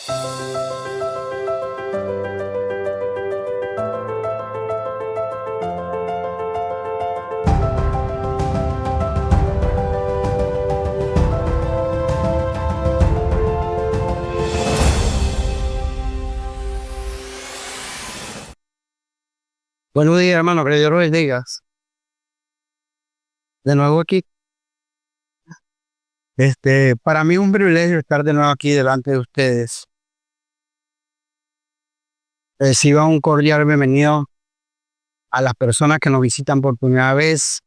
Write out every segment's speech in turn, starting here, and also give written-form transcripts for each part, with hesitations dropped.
Buenos días, hermano, que Dios los bendiga. De nuevo aquí. Para mí es un privilegio estar de nuevo aquí delante de ustedes. Reciban un cordial bienvenido a las personas que nos visitan por primera vez.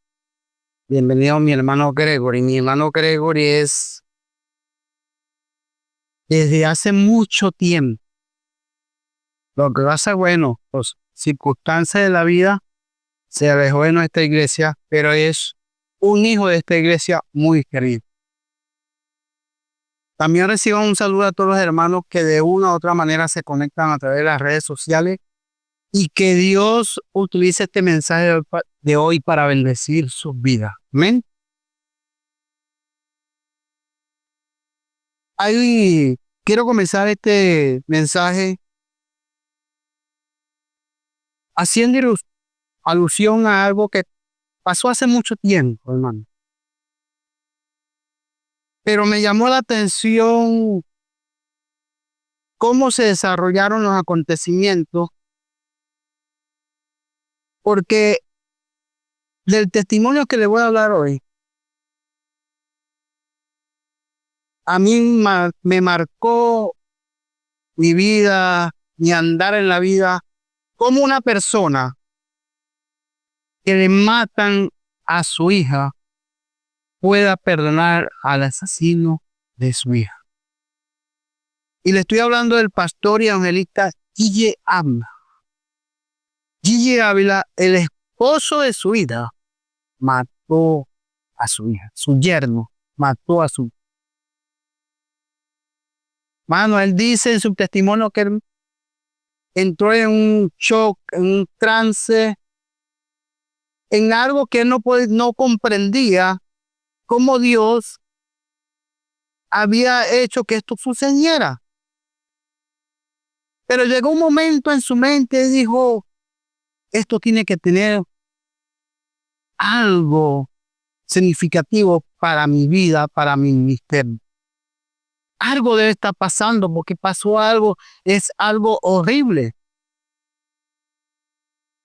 Bienvenido a mi hermano Gregory. Mi hermano Gregory es desde hace mucho tiempo. Lo que pasa, bueno, pues circunstancias de la vida se alejó de nuestra iglesia, pero es un hijo de esta iglesia muy querido. También reciban un saludo a todos los hermanos que de una u otra manera se conectan a través de las redes sociales y que Dios utilice este mensaje de hoy para bendecir sus vidas. Amén. Quiero comenzar este mensaje haciendo alusión a algo que pasó hace mucho tiempo, hermano. Pero me llamó la atención cómo se desarrollaron los acontecimientos, porque del testimonio que le voy a hablar hoy, a mí me marcó mi vida, mi andar en la vida, como una persona que le matan a su hija pueda perdonar al asesino de su hija. Y le estoy hablando del pastor y evangelista Gille Ávila. Gille Ávila, el esposo de su hija, mató a su hija. Su yerno mató a su. Mano, él dice en su testimonio que él entró en un shock, en un trance, en algo que él no comprendía cómo Dios había hecho que esto sucediera. Pero llegó un momento en su mente y dijo, esto tiene que tener algo significativo para mi vida, para mi ministerio. Algo debe estar pasando porque pasó algo, es algo horrible.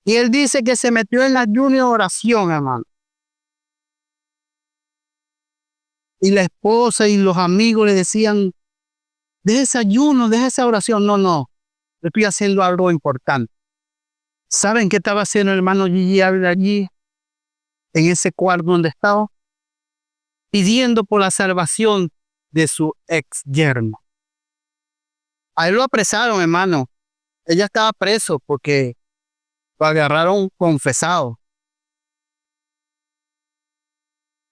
Y él dice que se metió en la ayuno y oración, hermano. Y la esposa y los amigos le decían, deje ese ayuno, deje esa oración. No, estoy haciendo algo importante. ¿Saben qué estaba haciendo el hermano Gille Ávila allí, en ese cuarto donde estaba? Pidiendo por la salvación de su ex yerno. A él lo apresaron, hermano. Ella estaba preso porque lo agarraron confesado.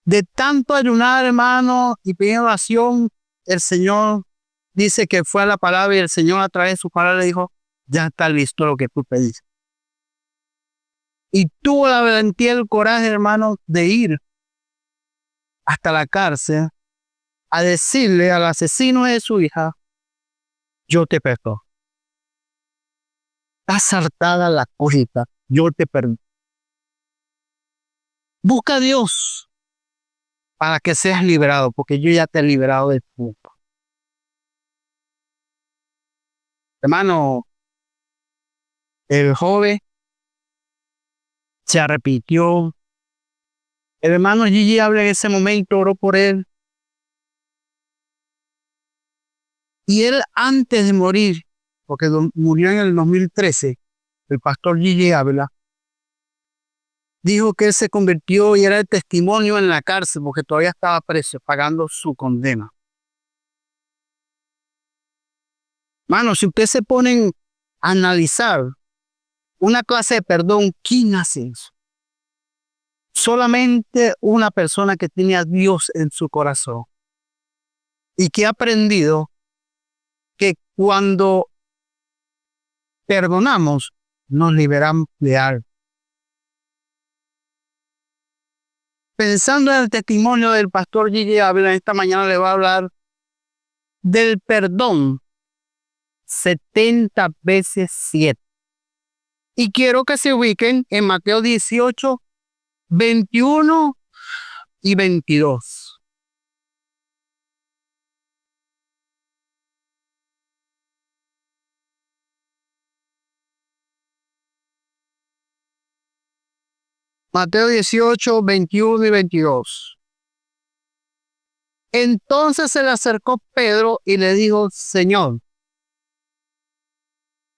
De tanto ayunar, hermano, y pedir oración, el Señor dice que fue a la palabra y el Señor a través de su palabra le dijo, ya está listo lo que tú pediste. Y tuvo la valentía y el coraje, hermano, de ir hasta la cárcel a decirle al asesino de su hija, yo te perdono. Está saltada la cosita, yo te perdono. Busca a Dios para que seas liberado, porque yo ya te he liberado del punto. Hermano, el joven se arrepintió. El hermano Gille Ávila en ese momento oró por él. Y él antes de morir, porque murió en el 2013, el pastor Gille Ávila, dijo que él se convirtió y era el testimonio en la cárcel, porque todavía estaba preso, pagando su condena. Mano, si ustedes se ponen a analizar una clase de perdón, ¿quién hace eso? Solamente una persona que tiene a Dios en su corazón y que ha aprendido que cuando perdonamos, nos liberamos de algo. Pensando en el testimonio del pastor Gille Ávila, esta mañana le va a hablar del perdón 70 veces 7. Y quiero que se ubiquen en Mateo 18, 21 y 22. Mateo 18, 21 y 22. Entonces se le acercó Pedro y le dijo: Señor,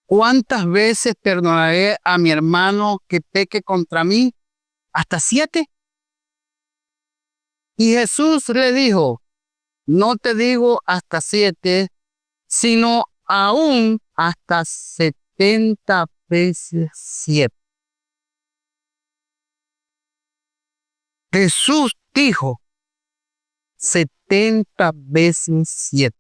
¿cuántas veces perdonaré a mi hermano que peque contra mí? ¿Hasta 7? Y Jesús le dijo: no te digo hasta 7, sino aún hasta 70 veces 7. Jesús dijo 70 veces 7.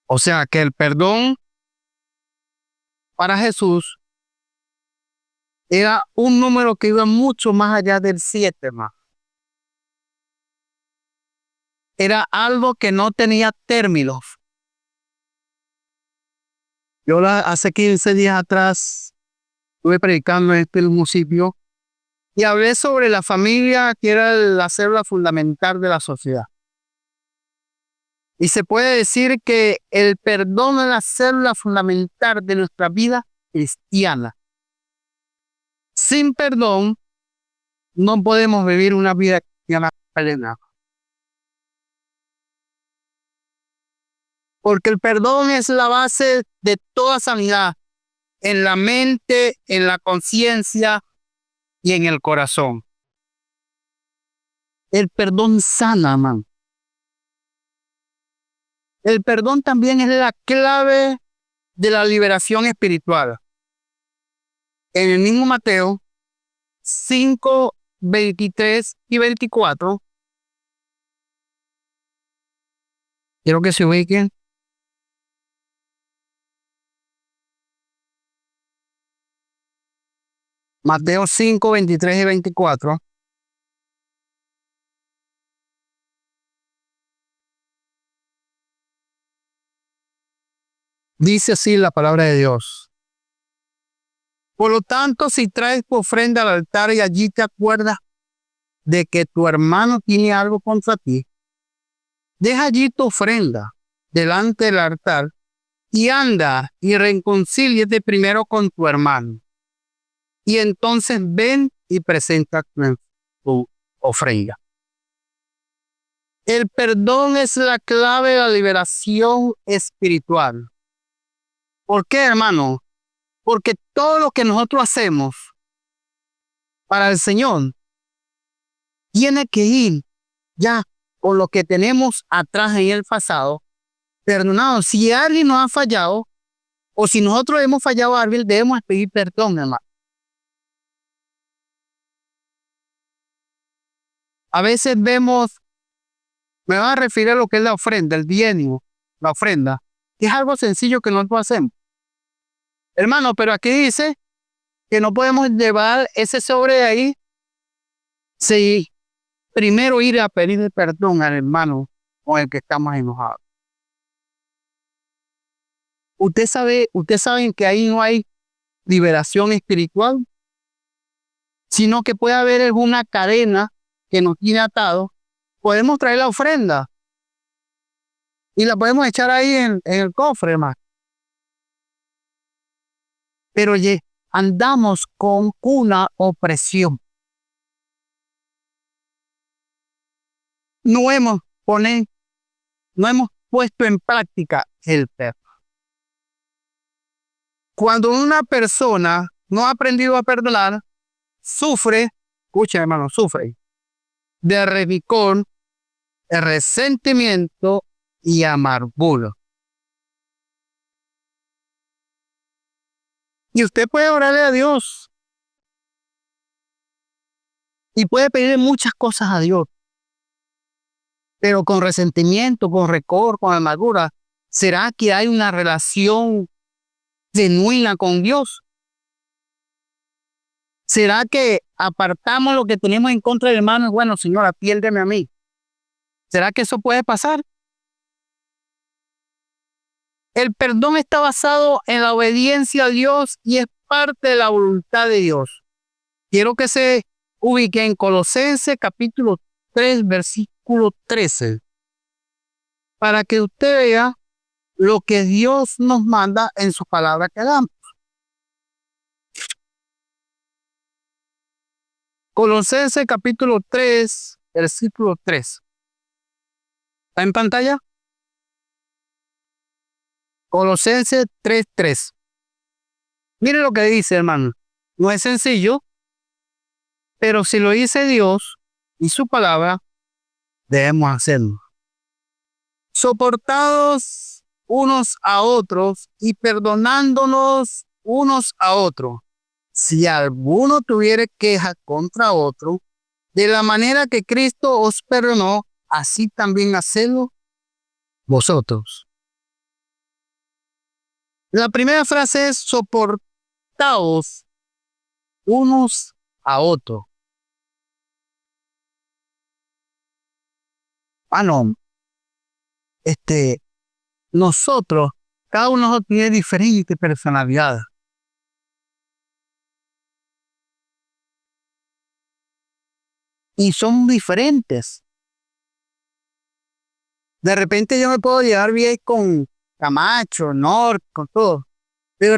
O sea que el perdón para Jesús era un número que iba mucho más allá del 7 más. Era algo que no tenía términos. Yo hace 15 días atrás estuve predicando en este municipio y hablé sobre la familia, que era la célula fundamental de la sociedad. Y se puede decir que el perdón es la célula fundamental de nuestra vida cristiana. Sin perdón, no podemos vivir una vida cristiana plena. Porque el perdón es la base de toda sanidad, en la mente, en la conciencia y en el corazón. El perdón sana, man. El perdón también es la clave de la liberación espiritual. En el mismo Mateo 5, 23 y 24, quiero que se ubiquen. Mateo 5, 23 y 24. Dice así la palabra de Dios: por lo tanto, si traes tu ofrenda al altar y allí te acuerdas de que tu hermano tiene algo contra ti, deja allí tu ofrenda delante del altar y anda y reconcíliate primero con tu hermano. Y entonces ven y presenta tu ofrenda. El perdón es la clave de la liberación espiritual. ¿Por qué, hermano? Porque todo lo que nosotros hacemos para el Señor tiene que ir ya con lo que tenemos atrás en el pasado, perdonado. Si alguien nos ha fallado, o si nosotros hemos fallado a alguien, debemos pedir perdón, hermano. A veces vemos, me voy a referir a lo que es la ofrenda, el diezmo, la ofrenda, que es algo sencillo que nosotros hacemos. Hermano, pero aquí dice que no podemos llevar ese sobre de ahí si primero ir a pedir perdón al hermano con el que estamos enojados. Usted sabe que ahí no hay liberación espiritual, sino que puede haber alguna cadena que nos tiene atados. Podemos traer la ofrenda y la podemos echar ahí en el cofre, hermano. Pero andamos con una opresión. No hemos puesto en práctica el perdón. Cuando una persona no ha aprendido a perdonar, sufre, escucha, hermano, sufre de rencor, de resentimiento y amargura. Y usted puede orarle a Dios y puede pedirle muchas cosas a Dios, pero con resentimiento, con rencor, con amargura, ¿será que hay una relación genuina con Dios? ¿Será que apartamos lo que tenemos en contra del hermano? Bueno, Señora, piérdeme a mí. ¿Será que eso puede pasar? El perdón está basado en la obediencia a Dios y es parte de la voluntad de Dios. Quiero que se ubique en Colosenses capítulo 3, versículo 13, para que usted vea lo que Dios nos manda en su palabra que damos. Colosenses capítulo 3, versículo 3. ¿Está en pantalla? Colosenses 3:3. Mire lo que dice, hermano. No es sencillo, pero si lo dice Dios y su palabra, debemos hacerlo. Soportados unos a otros y perdonándonos unos a otros. Si alguno tuviere queja contra otro, de la manera que Cristo os perdonó, así también hacedlo vosotros. La primera frase es soportaos unos a otros. No. Nosotros, cada uno de nosotros tiene diferente personalidad. Y son diferentes. De repente yo me puedo llevar bien con Camacho, Norte, con todo. Pero de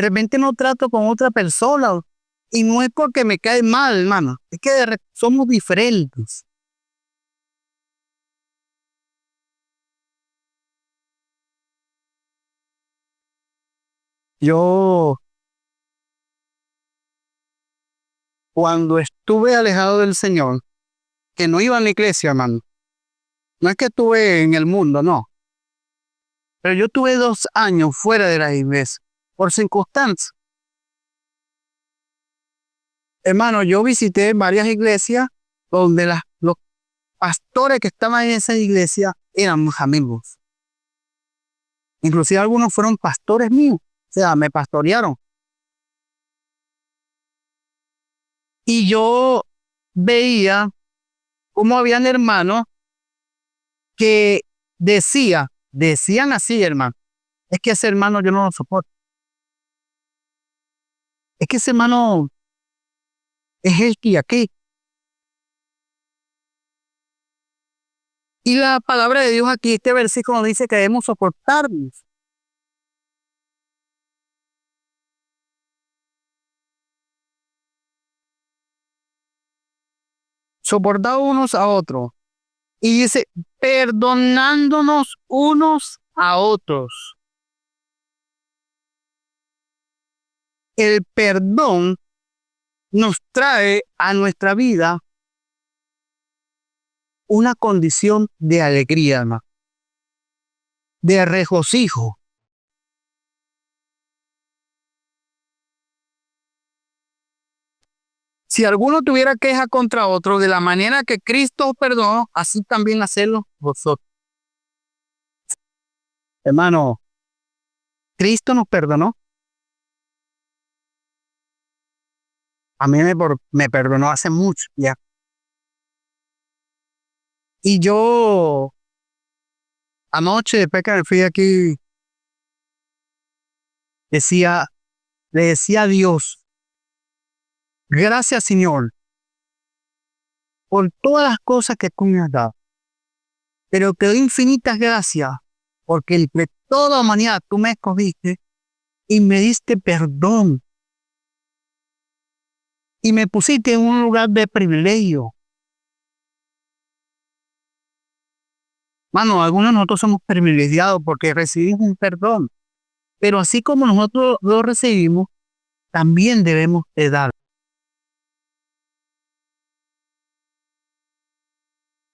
repente no trato con otra persona. Y no es porque me cae mal, hermano. Es que somos diferentes. Yo, cuando estuve alejado del Señor, que no iba a la iglesia, hermano. No es que estuve en el mundo, no. Pero yo tuve 2 años fuera de la iglesia, por circunstancias. Hermano, yo visité varias iglesias donde los pastores que estaban en esa iglesia eran mis amigos. Inclusive algunos fueron pastores míos, o sea, me pastorearon. Y yo veía cómo habían hermanos que decían así, hermano, es que ese hermano yo no lo soporto. Es que ese hermano es el que aquí. Y la palabra de Dios aquí, este versículo dice que debemos soportarnos. Soportar unos a otros. Y dice, perdonándonos unos a otros. El perdón nos trae a nuestra vida una condición de alegría, hermano, de regocijo. Si alguno tuviera queja contra otro, de la manera que Cristo perdonó, así también hacerlo vosotros. Hermano, Cristo nos perdonó. A mí me perdonó hace mucho ya. Y yo, anoche, después que me fui aquí, le decía a Dios, gracias, Señor, por todas las cosas que tú me has dado. Pero te doy infinitas gracias porque entre toda la humanidad tú me escogiste y me diste perdón. Y me pusiste en un lugar de privilegio. Mano, algunos de nosotros somos privilegiados porque recibimos un perdón. Pero así como nosotros lo recibimos, también debemos de dar.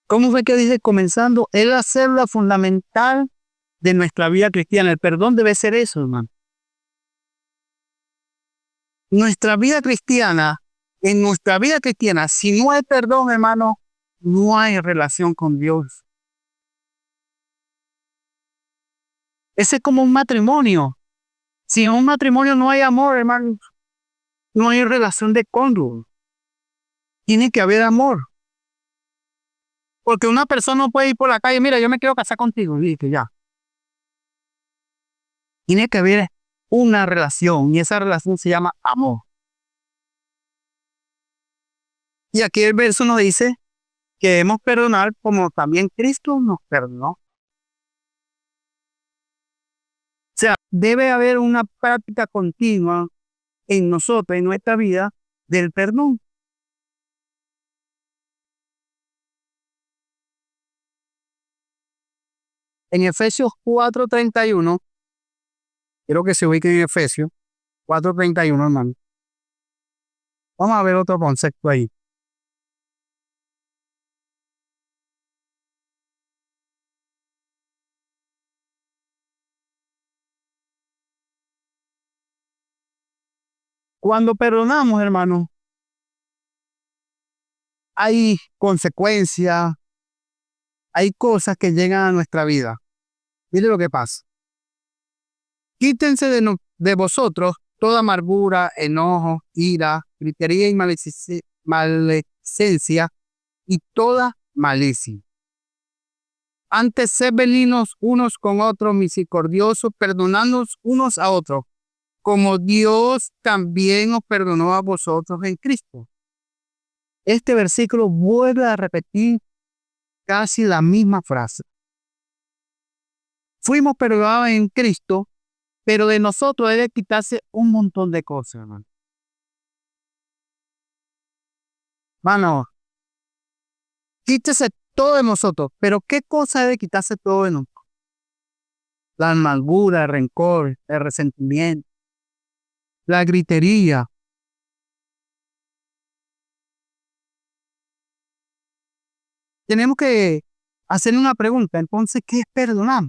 ¿Cómo fue que dice comenzando? Es la célula fundamental de nuestra vida cristiana. El perdón debe ser eso, hermano. Nuestra vida cristiana, en nuestra vida cristiana, si no hay perdón, hermano, no hay relación con Dios. Ese es como un matrimonio. Si en un matrimonio no hay amor, hermano, no hay relación de cónyuge. Tiene que haber amor. Porque una persona no puede ir por la calle, mira, yo me quiero casar contigo, y que ya. Tiene que haber una relación y esa relación se llama amor. Y aquí el verso nos dice que debemos perdonar como también Cristo nos perdonó. O sea, debe haber una práctica continua en nosotros, en nuestra vida, del perdón. En Efesios 4:31, quiero que se ubiquen en Efesios 4:31, hermano. Vamos a ver otro concepto ahí. Cuando perdonamos, hermano, hay consecuencias, hay cosas que llegan a nuestra vida. Mire lo que pasa. Quítense de vosotros toda amargura, enojo, ira, gritería y maledicencia y toda malicia. Antes sed benignos unos con otros, misericordiosos, perdonándonos unos a otros, como Dios también os perdonó a vosotros en Cristo. Este versículo vuelve a repetir casi la misma frase. Fuimos perdonados en Cristo, pero de nosotros debe quitarse un montón de cosas, hermano. Mano, quítese todo de nosotros, pero ¿qué cosa debe quitarse todo de nosotros? La amargura, el rencor, el resentimiento, la gritería. Tenemos que hacer una pregunta, entonces, ¿qué es perdonar?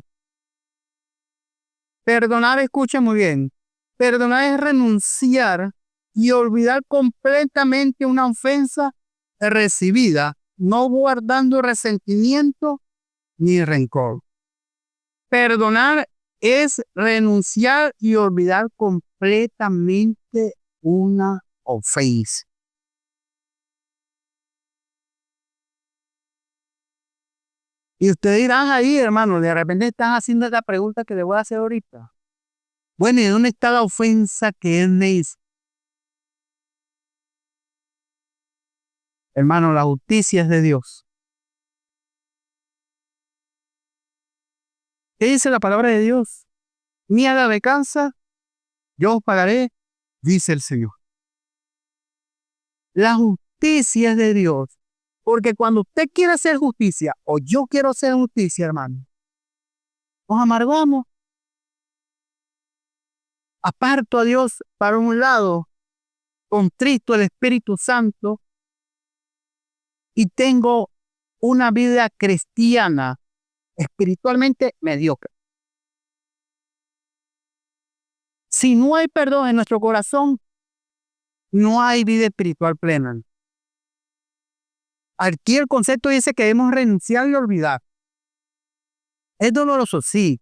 Perdonar, escuchen muy bien, perdonar es renunciar y olvidar completamente una ofensa recibida, no guardando resentimiento ni rencor. Perdonar es renunciar y olvidar completamente una ofensa. Y ustedes dirán ahí, hermano, de repente están haciendo esta pregunta que le voy a hacer ahorita. Bueno, ¿y dónde está la ofensa que él me hizo? Hermano, la justicia es de Dios. ¿Qué dice la palabra de Dios? Mía la venganza, yo os pagaré, dice el Señor. La justicia es de Dios. Porque cuando usted quiere hacer justicia, o yo quiero hacer justicia, hermano, nos amargamos. Aparto a Dios para un lado, contrito el Espíritu Santo, y tengo una vida cristiana espiritualmente mediocre. Si no hay perdón en nuestro corazón, no hay vida espiritual plena. Aquí el concepto dice que debemos renunciar y olvidar. Es doloroso, sí,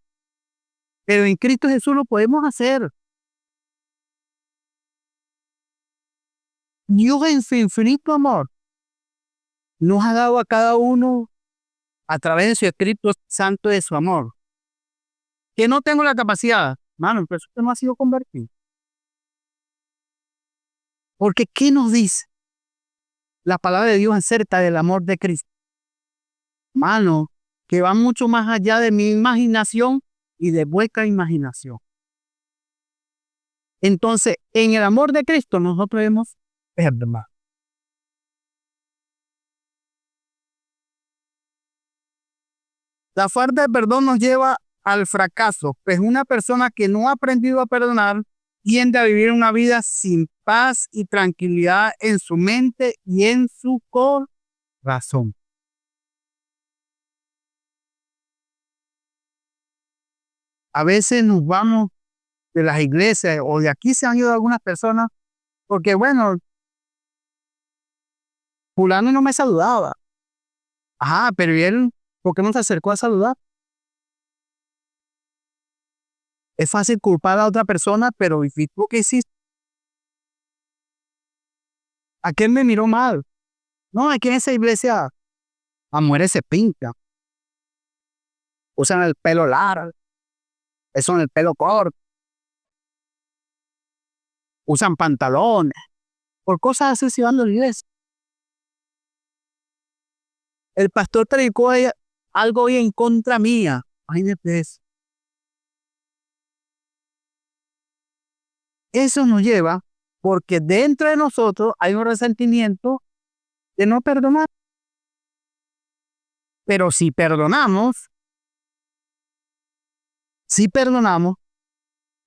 pero en Cristo Jesús lo podemos hacer. Dios en su infinito amor nos ha dado a cada uno a través de su Espíritu Santo de su amor. Que no tengo la capacidad, mano, pero usted no ha sido convertido. Porque ¿qué nos dice la palabra de Dios acerca del amor de Cristo? Mano, que va mucho más allá de mi imaginación y de vuestra imaginación. Entonces, en el amor de Cristo nosotros debemos perdonar. La falta de perdón nos lleva al fracaso, pues una persona que no ha aprendido a perdonar tiende a vivir una vida sin paz y tranquilidad en su mente y en su corazón. A veces nos vamos de las iglesias o de aquí se han ido algunas personas porque, bueno, fulano no me saludaba. Ajá, pero ¿y él por qué no se acercó a saludar? Es fácil culpar a otra persona, pero ¿y tú qué hiciste? ¿A quién me miró mal? No, aquí en esa iglesia las mujeres se pintan, usan el pelo largo, eso en el pelo corto. usan pantalones, por cosas así se van a la iglesia. El pastor predicó algo hoy en contra mía. Imagínate eso. Eso nos lleva porque dentro de nosotros hay un resentimiento de no perdonar. Pero si perdonamos,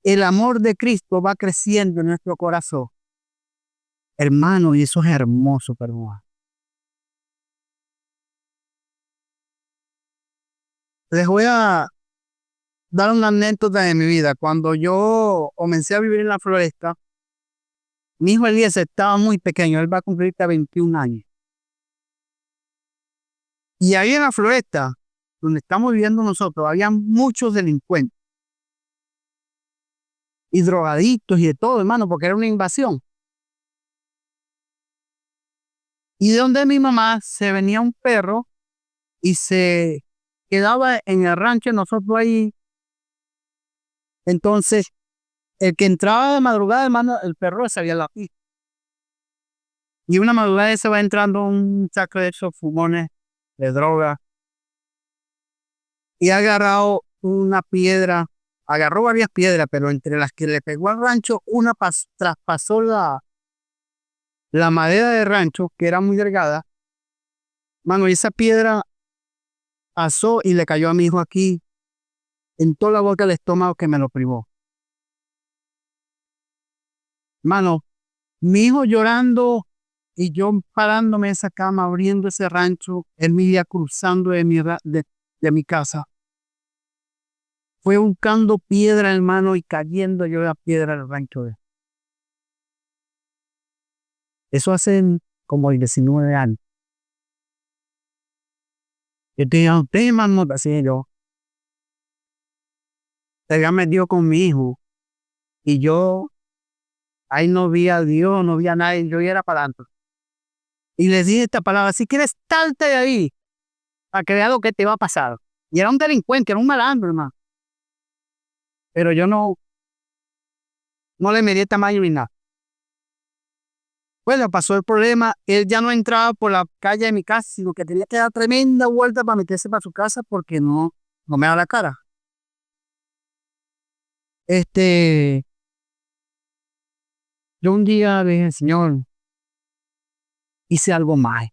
el amor de Cristo va creciendo en nuestro corazón. Hermano, y eso es hermoso, perdonar. Les voy a dar una anécdota de mi vida. Cuando yo comencé a vivir en la floresta, mi hijo Elías estaba muy pequeño, él va a cumplir 21 años. Y ahí en la floresta, donde estamos viviendo nosotros, había muchos delincuentes y drogadictos y de todo, hermano, porque era una invasión. Y de donde mi mamá se venía un perro y se quedaba en el rancho de nosotros ahí. Entonces, el que entraba de madrugada, hermano, el perro salía a la pista. Y una madrugada se va entrando un saco de esos fumones de droga y ha agarrado una piedra, agarró varias piedras, pero entre las que le pegó al rancho, una traspasó la madera del rancho, que era muy delgada. Mano, y esa piedra pasó y le cayó a mi hijo aquí, en toda la boca del estómago, que me lo privó. Mano, mi hijo llorando y yo parándome en esa cama, abriendo ese rancho, él me iba cruzando de mi casa. Fue buscando piedra, hermano, y cayendo yo la piedra del rancho de él. Eso hace como 19 años. Yo te digo, usted, hermano, así yo. Se había metido con mi hijo y yo ahí no vi a Dios, no vi a nadie, yo era para adelante. Y les dije esta palabra: si quieres, salte de ahí para que vea lo que te va a pasar. Y era un delincuente, era un malandro, hermano. Pero yo no le medí tamaño ni nada. Bueno, pasó el problema, él ya no entraba por la calle de mi casa, sino que tenía que dar tremenda vuelta para meterse para su casa porque no me da la cara. Yo un día le dije: Señor, hice algo mal.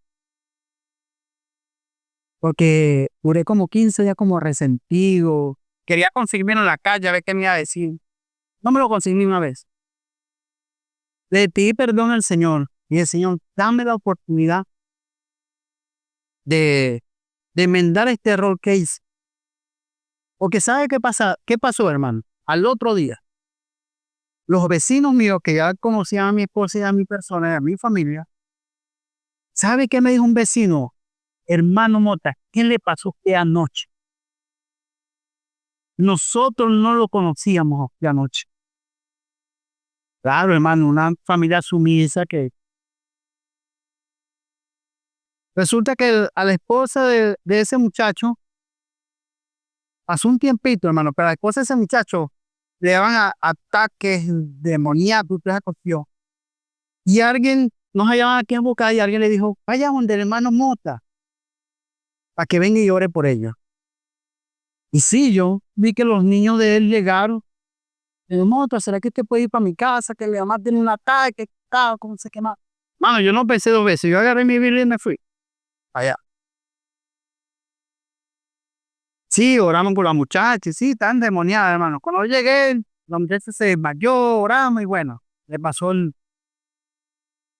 Porque duré como 15 días como resentido. Quería conseguirme en la calle a ver qué me iba a decir. No me lo conseguí ni una vez. Le pedí perdón al Señor. Y el Señor, dame la oportunidad de enmendar este error que hice. Porque ¿sabe qué pasa? ¿Qué pasó, hermano? Al otro día, los vecinos míos que ya conocían a mi esposa y a mi persona y a mi familia, ¿sabe qué me dijo un vecino? Hermano Mota, ¿qué le pasó a usted anoche? Nosotros no lo conocíamos de anoche. Claro, hermano, una familia sumisa que... Resulta que a la esposa de ese muchacho pasó un tiempito, hermano, pero a la esposa de ese muchacho le daban ataques demoníacos, toda esa cuestión. Y alguien, nos hallaban aquí en Bocay, y alguien le dijo: vaya donde el hermano Mota, para que venga y ore por ella. Y sí, yo vi que los niños de él llegaron. Y yo: Mota, ¿será que usted puede ir para mi casa? Que mi mamá tiene un ataque, ¿cómo se quema? Mano, yo no pensé dos veces, yo agarré mi Biblia y me fui allá. Sí, oramos por la muchacha, sí, está endemoniada, hermano. Cuando llegué, la muchacha se desmayó, oramos y bueno, le pasó el...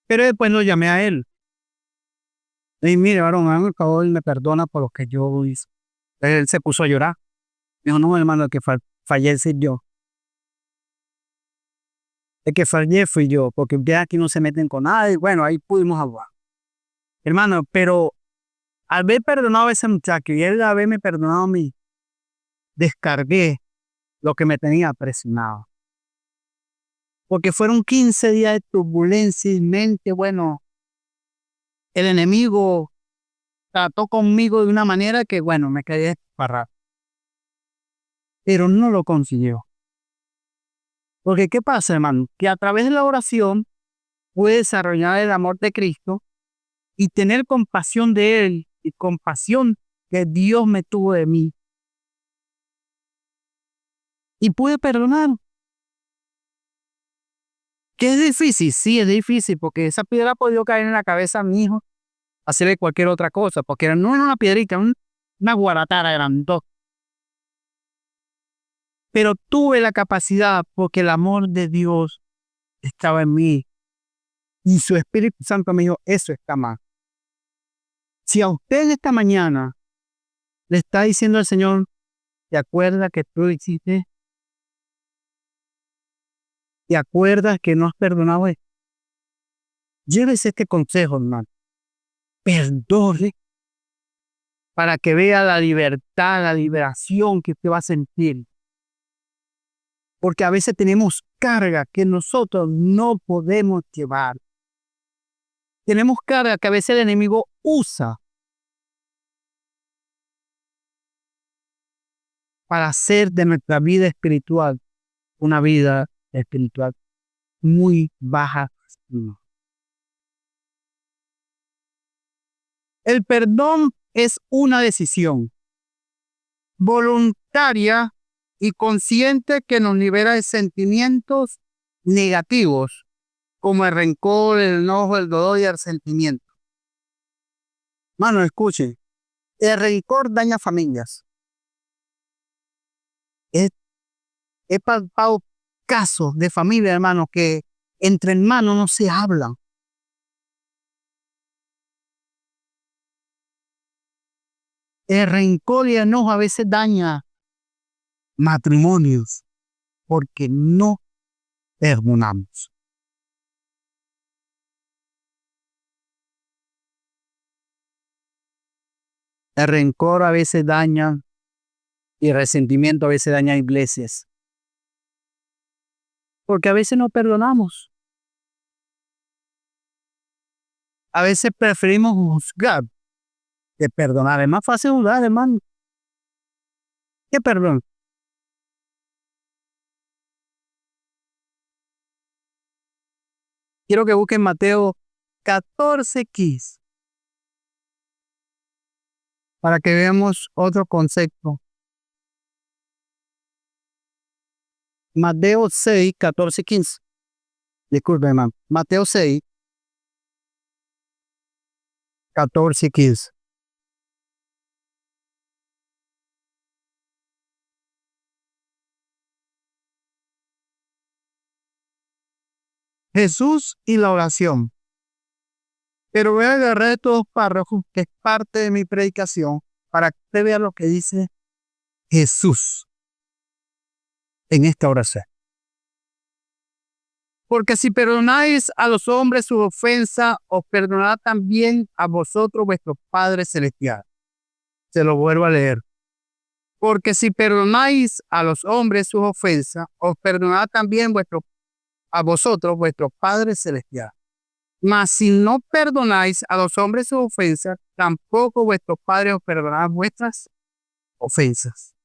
Pero después lo llamé a él. Y mire, varón, hágame el favor y me perdona por lo que yo hice. Él se puso a llorar. Me dijo: no, hermano, el que fallece yo. El que fallé fui yo, porque ustedes aquí no se meten con nadie. Bueno, ahí pudimos hablar. Hermano, pero al haber perdonado a ese muchacho y él haberme perdonado a mí, descargué lo que me tenía presionado. Porque fueron 15 días de turbulencia y mente, bueno, el enemigo trató conmigo de una manera que, bueno, me quedé parado. Pero no lo consiguió. Porque ¿qué pasa, hermano? Que a través de la oración puede desarrollar el amor de Cristo y tener compasión de Él y compasión que Dios me tuvo de mí. Y pude perdonar. ¿Que es difícil? Sí, es difícil, porque esa piedra ha podido caer en la cabeza a mi hijo, hacerle cualquier otra cosa, porque no era una piedrita, una guaratara grandota. Pero tuve la capacidad porque el amor de Dios estaba en mí y su Espíritu Santo me dijo, eso está mal. Si a usted esta mañana le está diciendo al Señor, ¿te acuerdas que tú hiciste? ¿Te acuerdas que no has perdonado esto? Llévese este consejo, hermano. Perdone para que vea la libertad, la liberación que usted va a sentir. Porque a veces tenemos carga que nosotros no podemos llevar. Tenemos carga que a veces el enemigo usa para hacer de nuestra vida espiritual una vida espiritual muy baja. El perdón es una decisión voluntaria y consciente que nos libera de sentimientos negativos, como el rencor, el enojo, el dolor y el resentimiento. Mano, escuchen, el rencor daña familias. He palpado casos de familia, hermano, que entre hermanos no se hablan. El rencor y el enojo a veces daña matrimonios porque no perdonamos. El rencor a veces daña y el resentimiento a veces daña iglesias. Porque a veces no perdonamos. A veces preferimos juzgar que perdonar. Es más fácil juzgar, hermano. ¿Qué perdón? Quiero que busquen Mateo 14:15 para que veamos otro concepto. Mateo 6:14-15. Disculpe, hermano. Mateo 6:14-15. Jesús y la oración. Pero voy a agarrar estos párrafos que es parte de mi predicación para que usted vea lo que dice Jesús en esta oración. Porque si perdonáis a los hombres su ofensa, os perdonará también a vosotros vuestro Padre Celestial. Se lo vuelvo a leer. Porque si perdonáis a los hombres sus ofensas, os perdonará también a vosotros vuestro Padre Celestial. Mas si no perdonáis a los hombres sus ofensas, tampoco vuestro Padre os perdonará vuestras ofensas.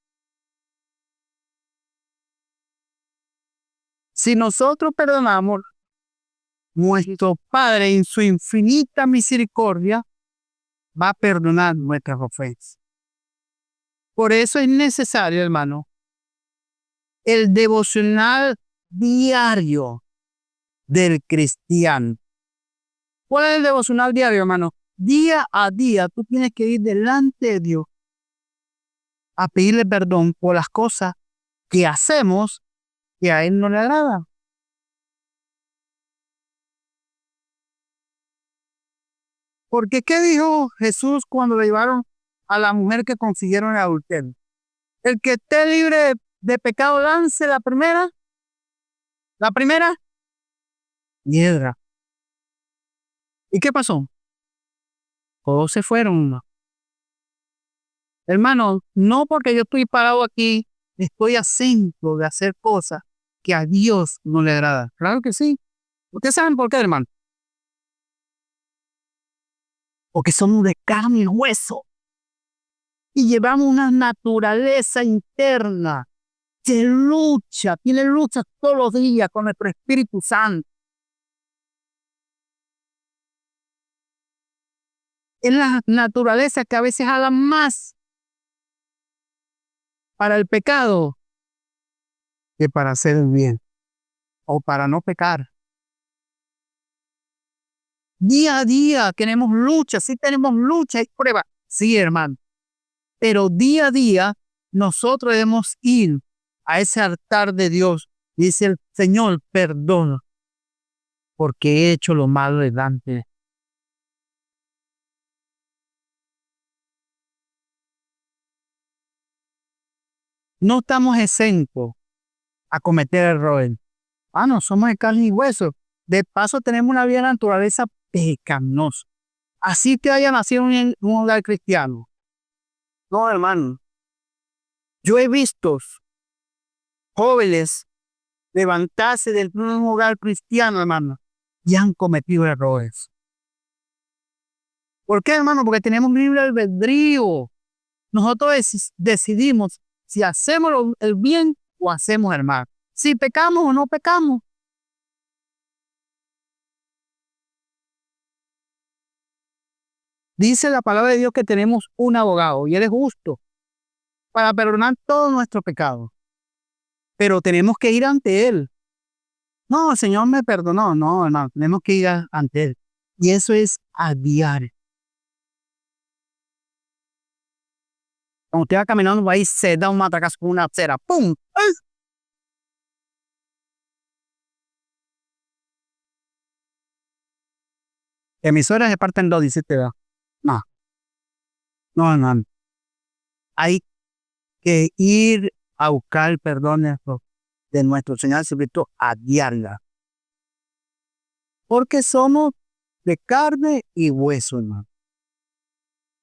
Si nosotros perdonamos, nuestro Padre en su infinita misericordia va a perdonar nuestras ofensas. Por eso es necesario, hermano, el devocional diario del cristiano. ¿Cuál es el devocional diario, hermano? Día a día tú tienes que ir delante de Dios a pedirle perdón por las cosas que hacemos que a Él no le agrada. Porque ¿qué dijo Jesús cuando le llevaron a la mujer que consiguieron el adulterio? El que esté libre de pecado lance la primera piedra. ¿Y qué pasó? Todos se fueron. Hermano, no porque yo estoy parado aquí, estoy asento de hacer cosas que a Dios no le agrada. Claro que sí. ¿Ustedes saben por qué, hermano? Porque somos de carne y hueso. Y llevamos una naturaleza interna tiene lucha todos los días con nuestro Espíritu Santo. Es la naturaleza que a veces haga más para el pecado que para hacer el bien o para no pecar. Día a día tenemos lucha, sí tenemos lucha y prueba, sí, hermano. Pero día a día nosotros debemos ir a ese altar de Dios y decir, Señor, perdona, porque he hecho lo malo delante. No estamos exentos a cometer errores. No somos de carne y hueso. De paso tenemos una vida naturaleza pecaminosa. Así que haya nacido en un hogar cristiano. No, hermano. Yo he visto jóvenes levantarse de un hogar cristiano, hermano, y han cometido errores. ¿Por qué, hermano? Porque tenemos libre albedrío. Nosotros decidimos si hacemos el bien o hacemos el mal. Si pecamos o no pecamos. Dice la palabra de Dios que tenemos un abogado y él es justo para perdonar todos nuestros pecados. Pero tenemos que ir ante él. No, el Señor me perdonó. No, hermano, tenemos que ir ante él. Y eso es a diario. Cuando usted va caminando por ahí, se da un matacazo con una cera. ¡Pum! ¡Ay! Emisoras se parten dos, dice usted. No, no, no. Hay que ir a buscar el perdón de nuestro Señor Jesucristo a diario. Porque somos de carne y hueso, hermano.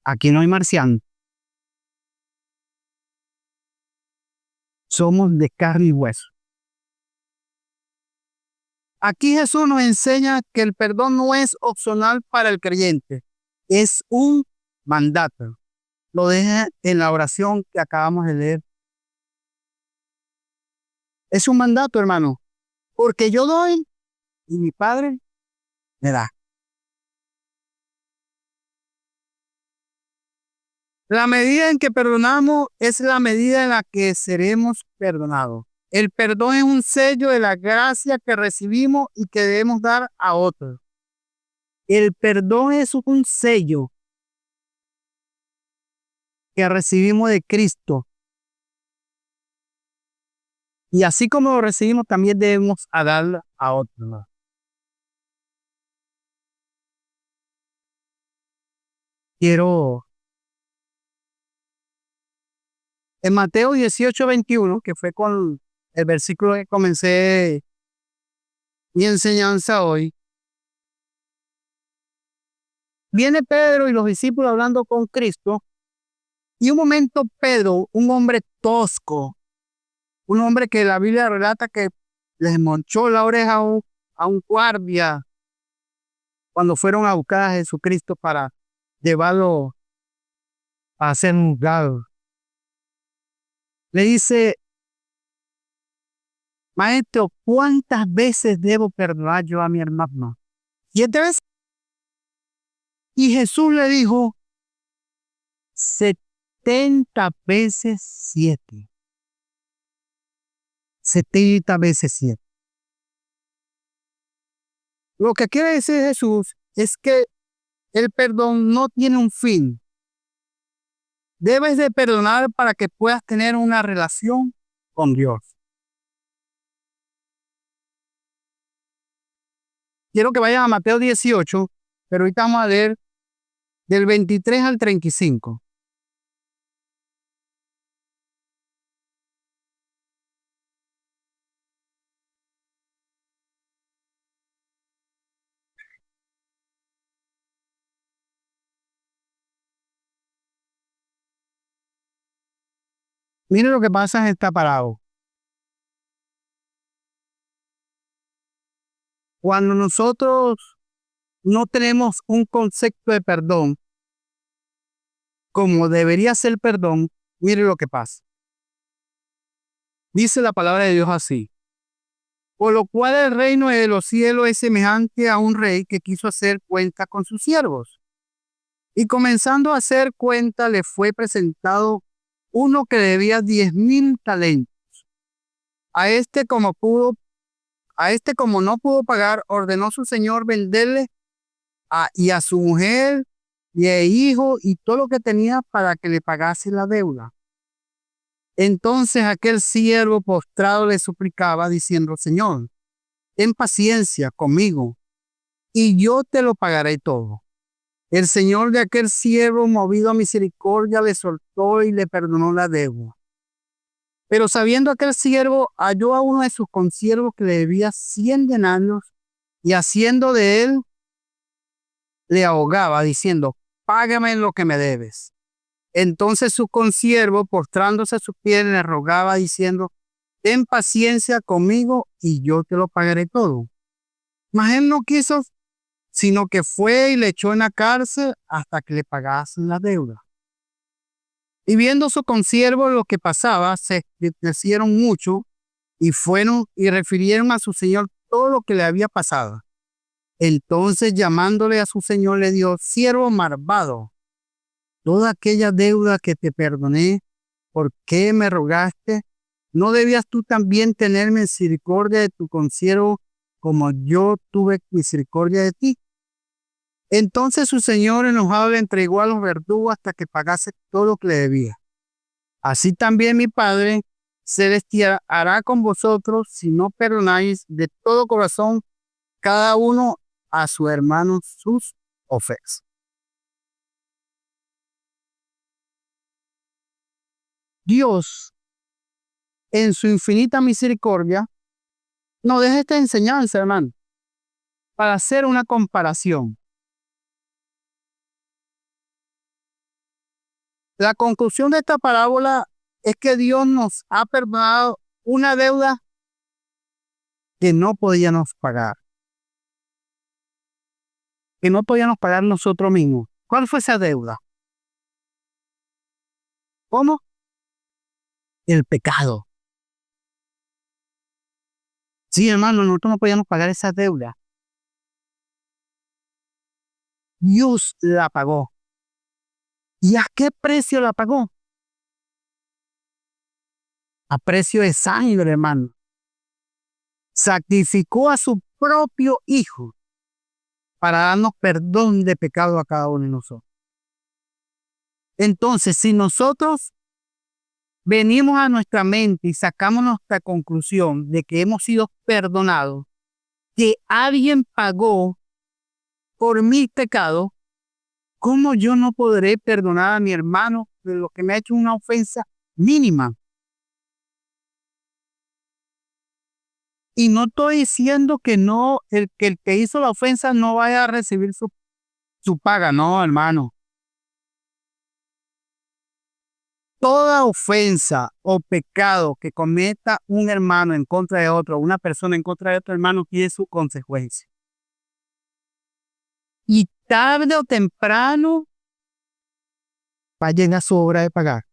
Aquí no hay marciano. Somos de carne y hueso. Aquí Jesús nos enseña que el perdón no es opcional para el creyente, es un mandato. Lo deja en la oración que acabamos de leer. Es un mandato, hermano, porque yo doy y mi Padre me da. La medida en que perdonamos es la medida en la que seremos perdonados. El perdón es un sello de la gracia que recibimos y que debemos dar a otros. El perdón es un sello que recibimos de Cristo. Y así como lo recibimos, también debemos darlo a otros. Quiero, en Mateo 18:21, que fue con el versículo que comencé mi enseñanza hoy, viene Pedro y los discípulos hablando con Cristo, y un momento Pedro, un hombre tosco, un hombre que la Biblia relata que les monchó la oreja a un guardia cuando fueron a buscar a Jesucristo para llevarlo a ser juzgado. Le dice, maestro, ¿cuántas veces debo perdonar yo a mi hermano? 7 veces. Y Jesús le dijo, 70 veces 7. 70 veces 7. Lo que quiere decir Jesús es que el perdón no tiene un fin. Debes de perdonar para que puedas tener una relación con Dios. Quiero que vayan a Mateo 18, pero ahorita vamos a leer del 23 al 35. Mire lo que pasa en esta parábola. Cuando nosotros no tenemos un concepto de perdón como debería ser perdón, mire lo que pasa. Dice la palabra de Dios así: por lo cual el reino de los cielos es semejante a un rey que quiso hacer cuenta con sus siervos. Y comenzando a hacer cuenta, le fue presentado uno que debía 10,000 talentos. A este como pudo, a este como no pudo pagar, ordenó su señor venderle y a su mujer y a hijo y todo lo que tenía para que le pagase la deuda. Entonces aquel siervo postrado le suplicaba diciendo: Señor, ten paciencia conmigo y yo te lo pagaré todo. El señor de aquel siervo, movido a misericordia, le soltó y le perdonó la deuda. Pero sabiendo aquel siervo, halló a uno de sus consiervos que le debía 100 denarios y haciendo de él, le ahogaba diciendo: págame lo que me debes. Entonces su consiervo, postrándose a sus pies, le rogaba diciendo: ten paciencia conmigo y yo te lo pagaré todo. Mas él no quiso, sino que fue y le echó en la cárcel hasta que le pagasen la deuda. Y viendo su consiervo lo que pasaba, se entristecieron mucho y fueron y refirieron a su señor todo lo que le había pasado. Entonces, llamándole a su señor, le dio: siervo malvado, toda aquella deuda que te perdoné, ¿por qué me rogaste? ¿No debías tú también tener misericordia de tu consiervo como yo tuve misericordia de ti? Entonces su señor enojado le entregó a los verdugos hasta que pagase todo lo que le debía. Así también mi Padre celestial hará con vosotros si no perdonáis de todo corazón cada uno a su hermano sus ofensas. Dios, en su infinita misericordia, nos deja esta enseñanza, hermano, para hacer una comparación. La conclusión de esta parábola es que Dios nos ha perdonado una deuda que no podíamos pagar, que no podíamos pagar nosotros mismos. ¿Cuál fue esa deuda? ¿Cómo? El pecado. Sí, hermano, nosotros no podíamos pagar esa deuda. Dios la pagó. ¿Y a qué precio la pagó? A precio de sangre, hermano. Sacrificó a su propio Hijo para darnos perdón de pecado a cada uno de nosotros. Entonces, si nosotros venimos a nuestra mente y sacamos nuestra conclusión de que hemos sido perdonados, que alguien pagó por mi pecado, ¿cómo yo no podré perdonar a mi hermano de lo que me ha hecho una ofensa mínima? Y no estoy diciendo que no, el que hizo la ofensa no vaya a recibir su paga, no, hermano. Toda ofensa o pecado que cometa un hermano en contra de otro, una persona en contra de otro hermano, tiene su consecuencia. Y tarde o temprano va a llegar su hora de pagar.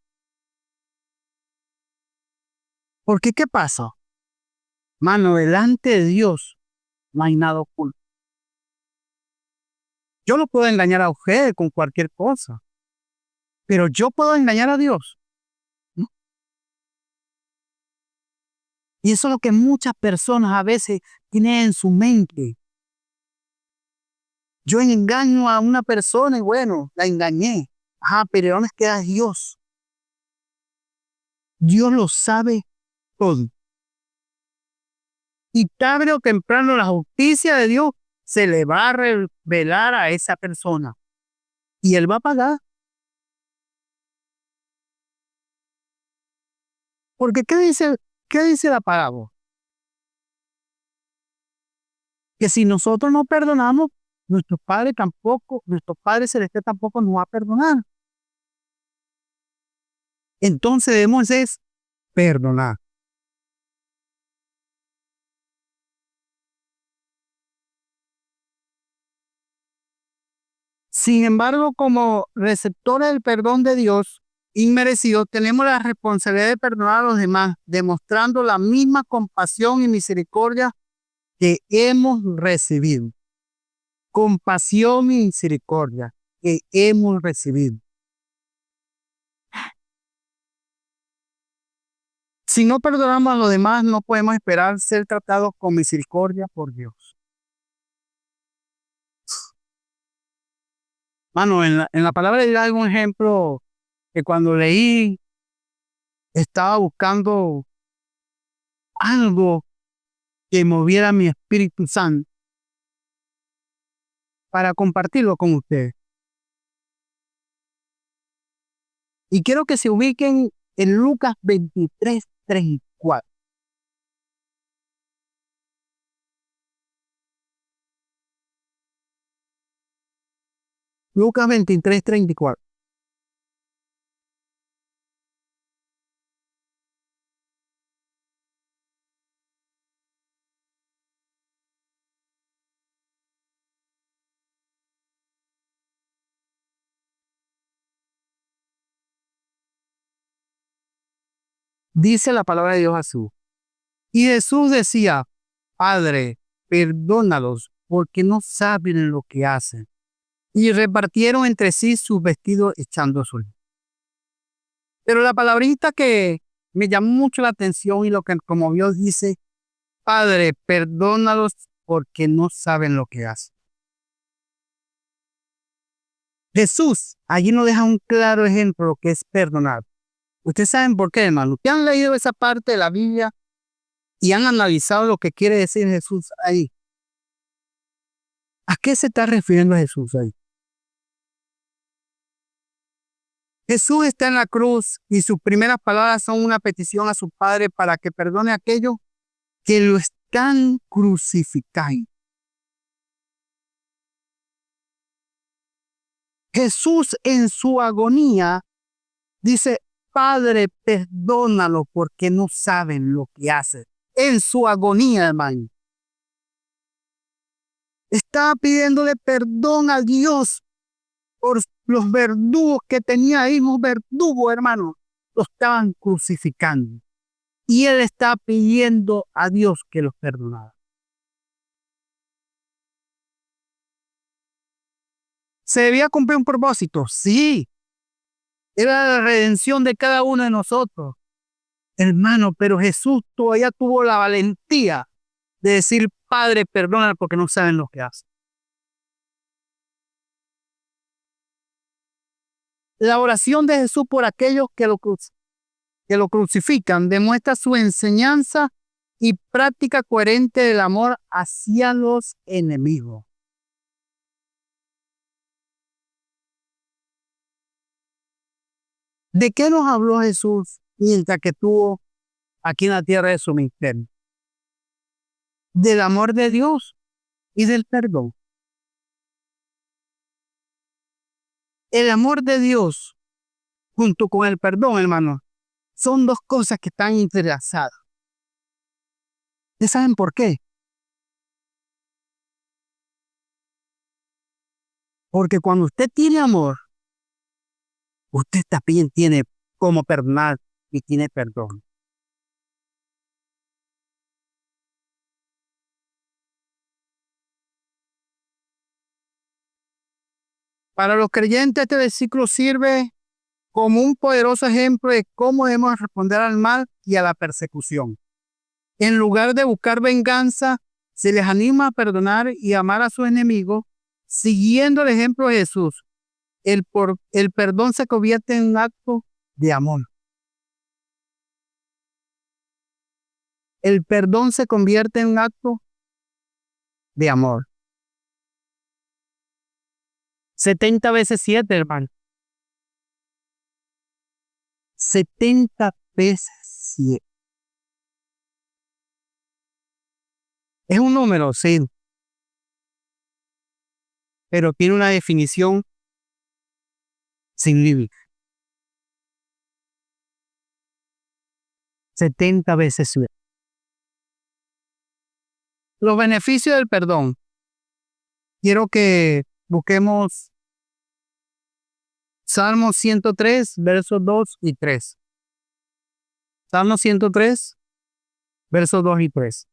Porque, ¿qué pasa? Mano, delante de Dios no hay nada oculto. Yo lo puedo engañar a usted con cualquier cosa, pero yo puedo engañar a Dios, ¿no? Y eso es lo que muchas personas a veces tienen en su mente. Yo engaño a una persona y bueno, la engañé. Ajá, pero ¿dónde queda Dios? Dios lo sabe todo. Y tarde o temprano la justicia de Dios se le va a revelar a esa persona. Y él va a pagar. Porque qué dice la parábola? Que si nosotros no perdonamos, nuestro Padre Celestial tampoco nos va a perdonar. Entonces debemos es perdonar. Sin embargo, como receptores del perdón de Dios, inmerecido, tenemos la responsabilidad de perdonar a los demás, demostrando la misma compasión y misericordia que hemos recibido. Compasión y misericordia que hemos recibido. Si no perdonamos a los demás, no podemos esperar ser tratados con misericordia por Dios. Mano, en la palabra de Dios hay un ejemplo que cuando leí estaba buscando algo que moviera mi Espíritu Santo para compartirlo con ustedes. Y quiero que se ubiquen en Lucas 23:34. Lucas 23:34. Dice la palabra de Dios así. Y Jesús decía, Padre, perdónalos porque no saben lo que hacen. Y repartieron entre sí sus vestidos echando sol. Pero la palabrita que me llamó mucho la atención y lo que como Dios dice, Padre, perdónalos porque no saben lo que hacen. Jesús allí nos deja un claro ejemplo de lo que es perdonar. Ustedes saben por qué, hermano. ¿Ustedes han leído esa parte de la Biblia y han analizado lo que quiere decir Jesús ahí? ¿A qué se está refiriendo Jesús ahí? Jesús está en la cruz y sus primeras palabras son una petición a su Padre para que perdone a aquellos que lo están crucificando. Jesús en su agonía dice, Padre, perdónalo porque no saben lo que hacen. En su agonía, hermano. Estaba pidiéndole perdón a Dios por los verdugos que tenía ahí, unos verdugos, hermano. Lo estaban crucificando. Y él está pidiendo a Dios que los perdonara. ¿Se debía cumplir un propósito? Sí. Era la redención de cada uno de nosotros. Hermano, pero Jesús todavía tuvo la valentía de decir, Padre, perdona porque no saben lo que hacen. La oración de Jesús por aquellos que lo crucifican demuestra su enseñanza y práctica coherente del amor hacia los enemigos. ¿De qué nos habló Jesús mientras que estuvo aquí en la tierra de su ministerio? Del amor de Dios y del perdón. El amor de Dios junto con el perdón, hermano, son dos cosas que están entrelazadas. ¿Ustedes saben por qué? Porque cuando usted tiene amor, usted también tiene cómo perdonar y tiene perdón. Para los creyentes este versículo sirve como un poderoso ejemplo de cómo debemos responder al mal y a la persecución. En lugar de buscar venganza, se les anima a perdonar y amar a sus enemigos, siguiendo el ejemplo de Jesús. El perdón se convierte en un acto de amor. El perdón se convierte en un acto de amor. 70 veces 7, hermano. 70 veces 7. Es un número, sí, pero tiene una definición sin límite. 70 veces 7. Los beneficios del perdón. Quiero que busquemos Salmo 103, versos 2 y 3. Salmo 103, versos 2 y 3.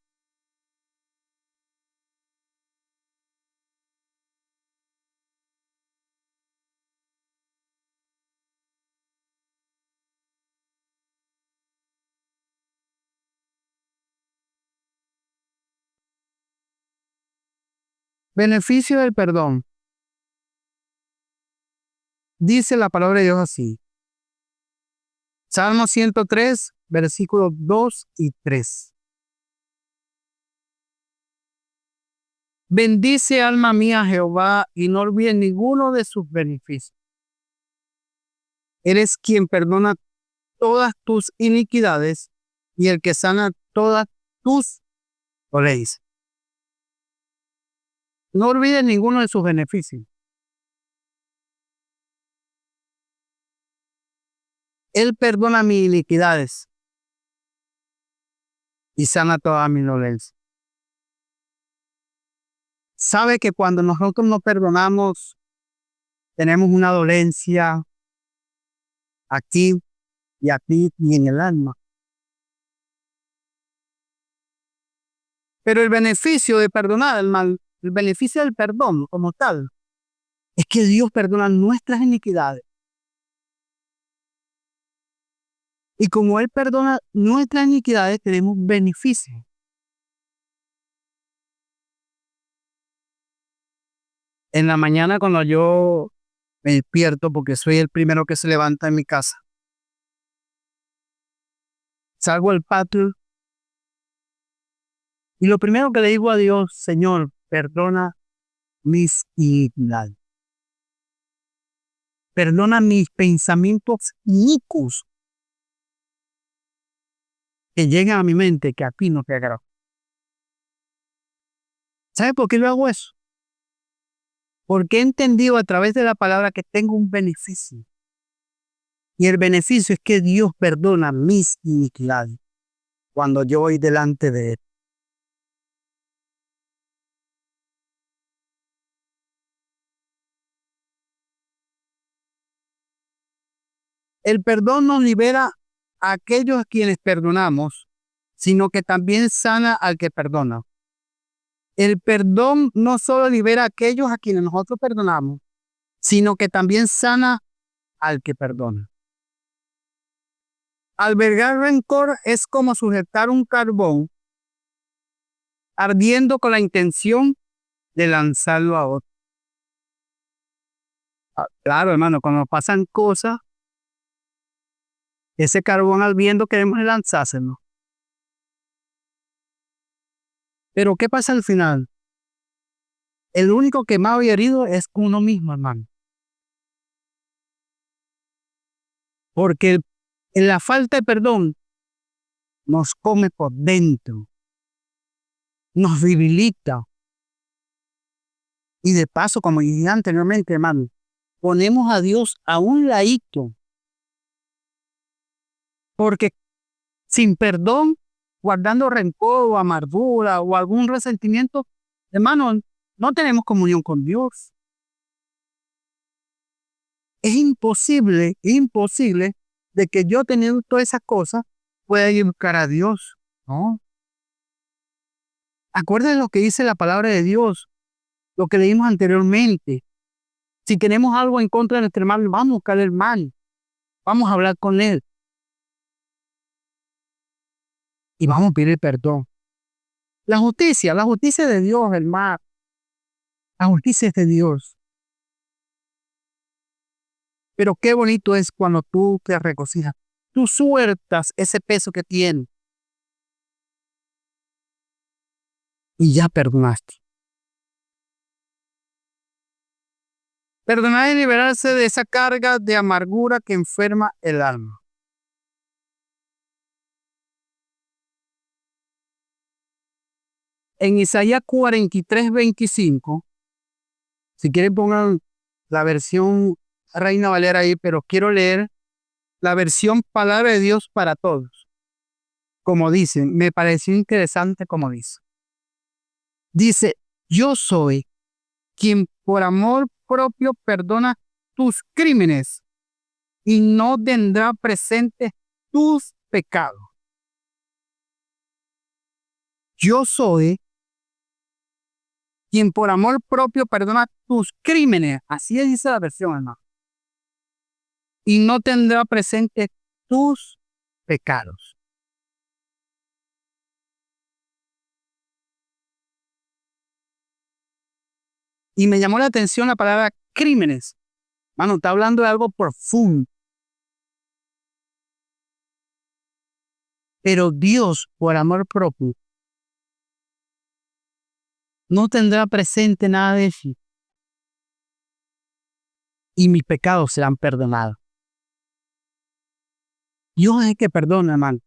Beneficio del perdón. Dice la palabra de Dios así. Salmo 103, versículos 2 y 3. Bendice alma mía Jehová y no olvides ninguno de sus beneficios. Eres quien perdona todas tus iniquidades y el que sana todas tus dolencias. No olvides ninguno de sus beneficios. Él perdona mis iniquidades y sana todas mis dolencias. Sabe que cuando nosotros no perdonamos, tenemos una dolencia aquí y aquí y en el alma. Pero el beneficio de perdonar, el beneficio del perdón como tal, es que Dios perdona nuestras iniquidades. Y como Él perdona nuestras iniquidades, tenemos beneficios. En la mañana cuando yo me despierto, porque soy el primero que se levanta en mi casa, salgo al patio y lo primero que le digo a Dios, Señor, perdona mis iniquidades. Perdona mis pensamientos inicuos que llegan a mi mente que a ti no te agrada. ¿Sabe por qué yo hago eso? Porque he entendido a través de la palabra que tengo un beneficio. Y el beneficio es que Dios perdona mis iniquidades cuando yo voy delante de Él. El perdón nos libera a aquellos a quienes perdonamos, sino que también sana al que perdona. El perdón no solo libera a aquellos a quienes nosotros perdonamos, sino que también sana al que perdona. Albergar rencor es como sujetar un carbón ardiendo con la intención de lanzarlo a otro. Claro, hermano, cuando pasan cosas, ese carbón ardiendo queremos lanzárselo. Pero ¿qué pasa al final? El único quemado y herido es uno mismo, hermano. Porque en la falta de perdón nos come por dentro, nos debilita. Y de paso, como dije anteriormente, hermano, ponemos a Dios a un ladito. Porque sin perdón, guardando rencor o amargura o algún resentimiento, hermano, no tenemos comunión con Dios. Es imposible de que yo teniendo todas esas cosas pueda ir a buscar a Dios, ¿no? Acuérdense lo que dice la palabra de Dios, lo que leímos anteriormente. Si tenemos algo en contra de nuestro hermano, vamos a buscar al hermano, vamos a hablar con él y vamos a pedir perdón. La justicia de Dios, hermano, la justicia es de Dios. Pero qué bonito es cuando tú te regocijas, tú sueltas ese peso que tienes y ya perdonaste. Perdonar es liberarse de esa carga de amargura que enferma el alma. En Isaías 43, 25, si quieren pongan la versión Reina Valera ahí, pero quiero leer la versión Palabra de Dios para Todos. Como dicen, me pareció interesante como dice. Dice, yo soy quien por amor propio perdona tus crímenes y no tendrá presente tus pecados. Yo soy quien por amor propio perdona tus crímenes. Así dice la versión, hermano. Y no tendrá presente tus pecados. Y me llamó la atención la palabra crímenes. Mano, está hablando de algo profundo. Pero Dios, por amor propio, no tendrá presente nada de eso. Y mis pecados serán perdonados. Dios es el que perdona, hermano.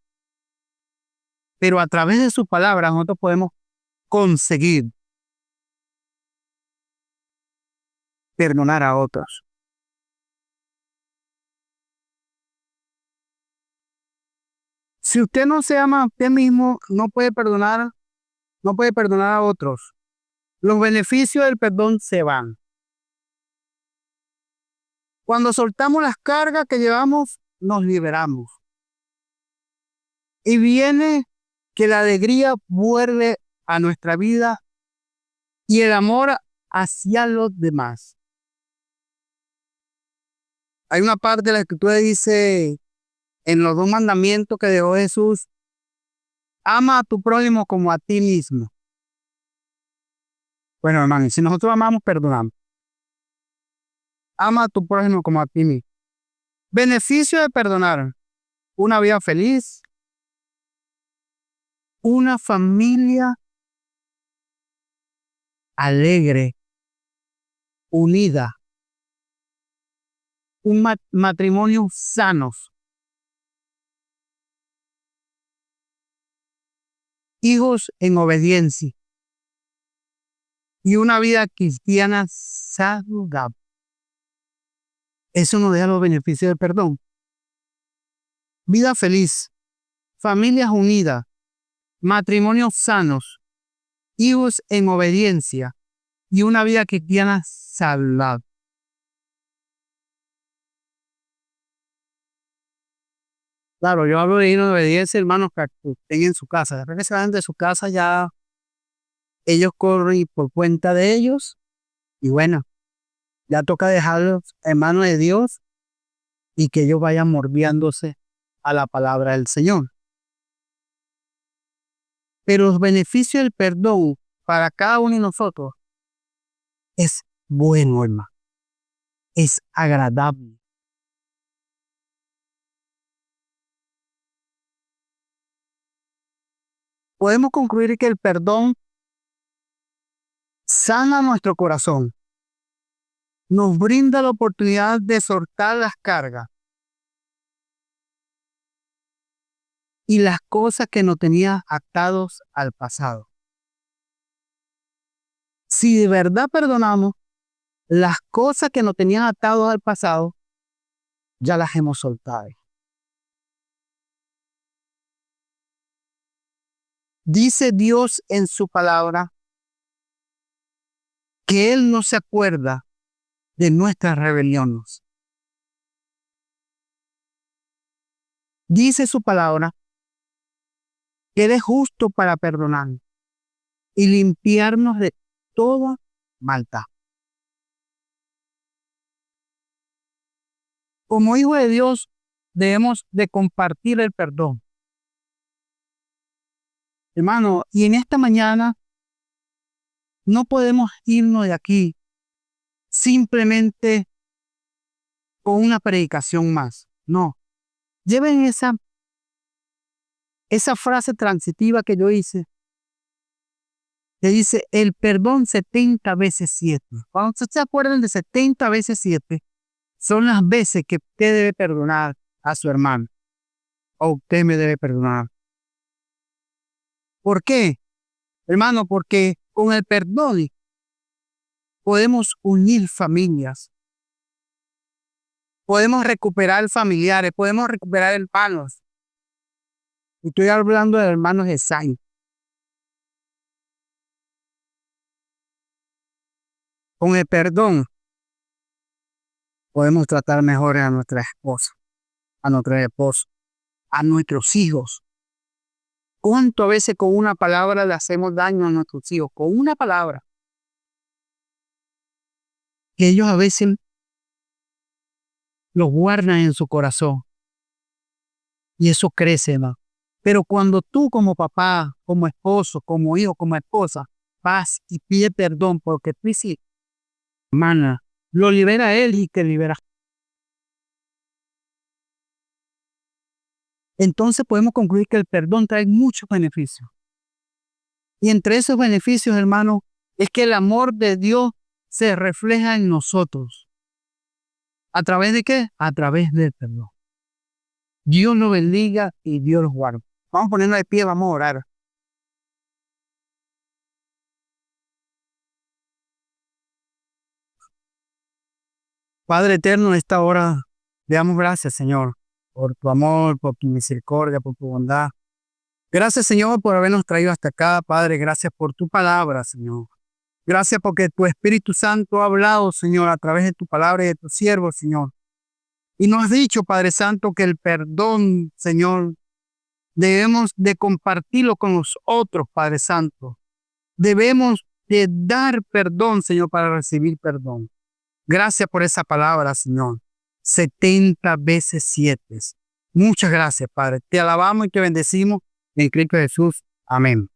Pero a través de su palabra nosotros podemos conseguir perdonar a otros. Si usted no se ama a usted mismo, no puede perdonar a otros. Los beneficios del perdón se van. Cuando soltamos las cargas que llevamos, nos liberamos. Y viene que la alegría vuelve a nuestra vida y el amor hacia los demás. Hay una parte de la escritura que dice en los 2 mandamientos que dejó Jesús: ama a tu prójimo como a ti mismo. Bueno, hermano, si nosotros amamos, perdonamos. Ama a tu prójimo como a ti mismo. Beneficio de perdonar: una vida feliz, una familia alegre, unida, un matrimonio sanos, hijos en obediencia y una vida cristiana saludable. Eso nos deja los beneficios del perdón. Vida feliz, familias unidas, matrimonios sanos, hijos en obediencia y una vida cristiana saludable. Claro, yo hablo de hijos en obediencia, hermanos, que estén en su casa. Después que se van de su casa, ya ellos corren por cuenta de ellos. Y bueno, ya toca dejarlos en manos de Dios y que ellos vayan mordiéndose a la palabra del Señor. Pero los beneficios del perdón para cada uno de nosotros es bueno, hermano. Es agradable. Podemos concluir que el perdón sana nuestro corazón, nos brinda la oportunidad de soltar las cargas y las cosas que nos tenían atados al pasado. Si de verdad perdonamos, las cosas que nos tenían atados al pasado, ya las hemos soltado. Dice Dios en su palabra que Él no se acuerda de nuestras rebeliones. Dice su palabra que Él es justo para perdonar y limpiarnos de toda maldad. Como hijos de Dios, debemos de compartir el perdón. Hermano, y en esta mañana no podemos irnos de aquí simplemente con una predicación más. No. Lleven esa frase transitiva que yo hice, que dice el perdón 70 veces 7. Cuando ustedes se acuerdan de 70 veces 7, son las veces que usted debe perdonar a su hermano. O usted me debe perdonar. ¿Por qué? Hermano, porque con el perdón podemos unir familias. Podemos recuperar familiares, podemos recuperar hermanos. Estoy hablando de hermanos de sangre. Con el perdón podemos tratar mejor a nuestra esposa, a nuestra esposa, a nuestros hijos. ¿Cuánto a veces con una palabra le hacemos daño a nuestros hijos? Con una palabra. Que ellos a veces lo guardan en su corazón. Y eso crece más. Pero cuando tú como papá, como esposo, como hijo, como esposa, vas y pides perdón porque tú hiciste, hermana, lo libera a él y te libera. Entonces podemos concluir que el perdón trae muchos beneficios. Y entre esos beneficios, hermano, es que el amor de Dios se refleja en nosotros. ¿A través de qué? A través del perdón. Dios nos bendiga y Dios los guarde. Vamos a ponernos de pie, vamos a orar. Padre eterno, en esta hora le damos gracias, Señor, por tu amor, por tu misericordia, por tu bondad. Gracias, Señor, por habernos traído hasta acá, Padre. Gracias por tu palabra, Señor. Gracias porque tu Espíritu Santo ha hablado, Señor, a través de tu palabra y de tu siervo, Señor. Y nos has dicho, Padre Santo, que el perdón, Señor, debemos de compartirlo con los otros, Padre Santo. Debemos de dar perdón, Señor, para recibir perdón. Gracias por esa palabra, Señor. 70 veces 7. Muchas gracias, Padre. Te alabamos y te bendecimos en Cristo Jesús. Amén.